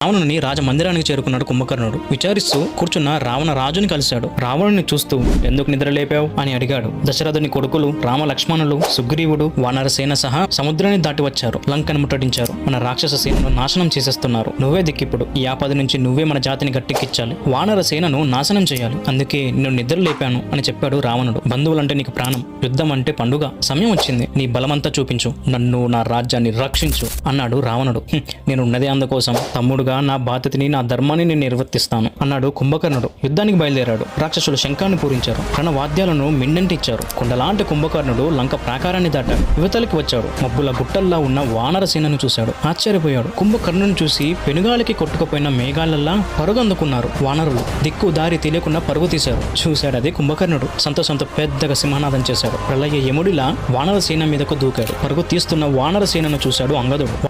రావణుని రాజమందిరానికి చేరుకున్నాడు కుంభకర్ణుడు. విచారిస్తూ కూర్చున్న రావణ రాజుని కలిశాడు. రావణుని చూస్తూ ఎందుకు నిద్ర లేపావు అని అడిగాడు. దశరథుని కొడుకులు రామ లక్ష్మణులు సుగ్రీవుడు వానర సేన సహా సముద్రాన్ని దాటి వచ్చారు. లంకను ముట్టడించారు. మన రాక్షస సేనను నాశనం చేసేస్తున్నారు. నువ్వే దిక్కిప్పుడు. ఈ ఆపద నుంచి నువ్వే మన జాతిని గట్టెక్కించాలి. వానర సేనను నాశనం చేయాలి. అందుకే నిన్ను నిద్ర లేపాను అని చెప్పాడు రావణుడు. బంధువులంటే నీకు ప్రాణం, యుద్ధం అంటే పండుగ. సమయం వచ్చింది. నీ బలమంతా చూపించు, నన్ను నా రాజ్యాన్ని రక్షించు అన్నాడు రావణుడు. నేను ఉన్నదే అందుకోసం. తమ్ముడుగా నా బాధ్యతని నా ధర్మాన్ని నేను నిర్వర్తిస్తాను అన్నాడు కుంభకర్ణుడు. యుద్ధానికి బయలుదేరాడు. రాక్షసులు శంఖాన్ని పూరించారు. రణవాద్యాలను మిండంటిచ్చారు. కొండలాంటి కుంభకర్ణుడు లంక ప్రాకారాన్ని దాటాడు. యువతలకి వచ్చాడు. మబ్బుల గుట్టల్లా ఉన్న వానర సేనను చూశాడు. ఆశ్చర్యపోయాడు. కుంభకర్ణుని చూసి పెనుగాలికి కొట్టుకుపోయిన మేఘాలల్లా పరుగు అందుకున్నారు వానరులు. దిక్కు దారి తెలియకుండా పరుగు తీశారు. చూశాడు అది కుంభకర్ణుడు. సంతోషంతో పెద్దగా సింహనాదం చేశాడు. ప్రళయ యముడిలా వానర సేన మీదకు దూకాడు. పరుగు తీస్తున్న వానర సేనను చూశాడు అంగదుడు.